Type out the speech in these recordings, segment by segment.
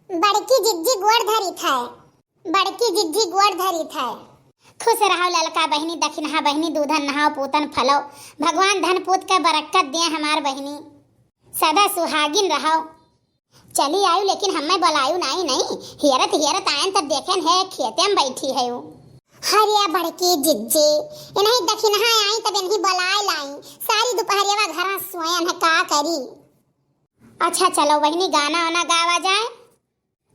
बड़की जिज्जी गोड़ धरी था, बड़की जिज्जी गोड़ धरी था। खुश रहो ललका बहनी, दक्षिणा बहनी, दूधन नहाओ पूतन फलो। भगवान धन पूत का बरकत दे हमार बहनी, सदा सुहागिन रहो। चली आयु लेकिन हमें बुलायु नहीं, हियरत आयन तब देखें है खेते में बैठी है। हरिया बड़की जिज्जी इन्हीं दक्षिणा आई तब इन्हीं बुलाए लाई। सारी दोपहरिया घर सोयन है का करी। अच्छा चलो बहनी गाना वाना गावा जाए।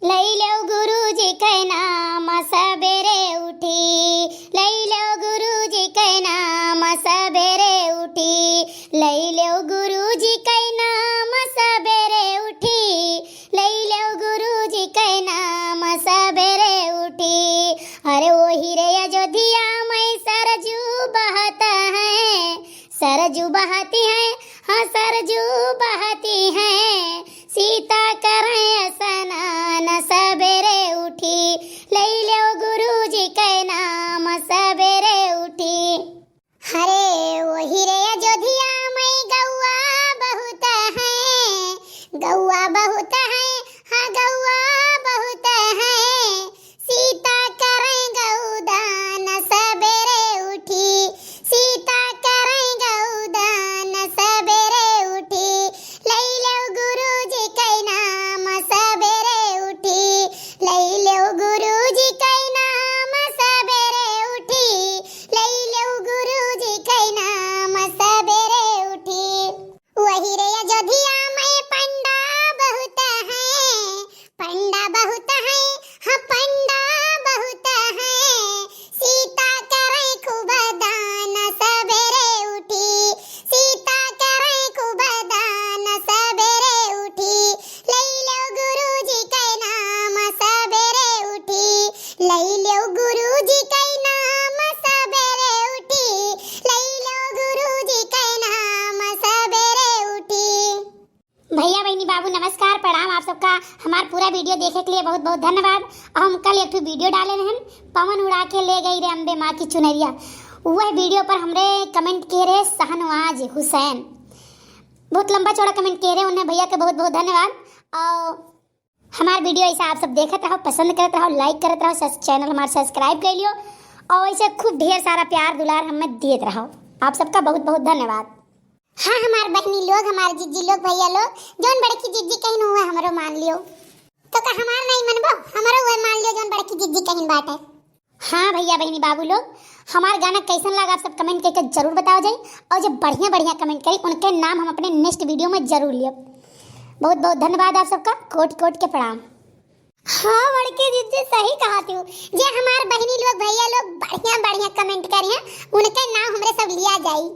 लई लो गुरुजी के नाम सबेरे उठी, लई लो गुरुजी के नाम सबेरे उठी, लई लो गुरुजी के नाम सबेरे उठी, लई लो गुरुजी के नाम सबेरे उठी। अरे वो हीरे अयोध्या में सरजू बहता है, सरजू बहती है, हाँ सरजू बहती है। सीता करे स्नान सबेरे उठी, लई लो गुरुजी के नाम सबेरे उठी। हरे वही रे अयोध्या में गौआ बहुत है, गौआ बहुत है, हाँ गौआ बहुत है। सीता करे गौदान सबेरे उठी, सीता करे गौदान सबेरे उठी, लई लो गुरुजी के नाम सबेरे उठी, लई लो गुरुजी के नाम सबेरे उठी, लई लो गुरुजी के नाम सबेरे उठी। वही रे अयोध्या में पंडा बहुत है, पंडा बहुत है, हाँ पंडा बहुत है। सीता करे खूब दान सबेरे उठी, सीता करे खूब दान सबेरे उठी, लई लो गुरुजी के नाम सबेरे उठी, लई लो गुरुजी के नाम सबेरे उठी, लई लो गुरुजी के नाम सबेरे उठी। भैया बहनी बाबू नमस्कार प्रणाम आप सबका। हमारा पूरा वीडियो देखने के लिए बहुत बहुत धन्यवाद। हम कल एक वीडियो डाले हैं, पवन उड़ा के ले गई रे अम्बे माँ की चुनरिया। वह वीडियो पर हमरे कमेंट किए रहे शाहनवाज हुसैन, बहुत लंबा चौड़ा कमेंट किए रहे, उन्हें भैया के बहुत बहुत धन्यवाद। और हमारा वीडियो ऐसा आप सब देखते रहो, पसंद करते रहो, लाइक करते रहो, चैनल हमारा सब्सक्राइब कर लियो और ऐसे खूब ढेर सारा प्यार दुलार हमें देते रहो। आप सबका बहुत बहुत धन्यवाद। हाँ हमारे बहनी लोग, हमारे जिज्जी लोग, भैया लोग, जौन बड़की जिज्जी कहीं हुआ हमारो मान लियो, तो का हमार नहीं मनबो, हमारो वो मान लियो जौन बड़की जिज्जी कहीं बात है। हाँ भैया बहनी बाबू लोग, हमारा गाना कैसन लगा आप सब कमेंट करके जरूर बताओ जाए। और जो बढ़िया बढ़िया कमेंट करी उनके नाम हम अपने नेक्स्ट वीडियो में जरूर लियो। बहुत बहुत धन्यवाद आप सबका, कोट कोट के प्रणाम। हाँ बड़की जिज्जी सही कहा तू, जे हमारे बहनी लोग भैया लोग बढ़िया बढ़िया कमेंट करिए उनके नाम हमरे सब लिया जाए।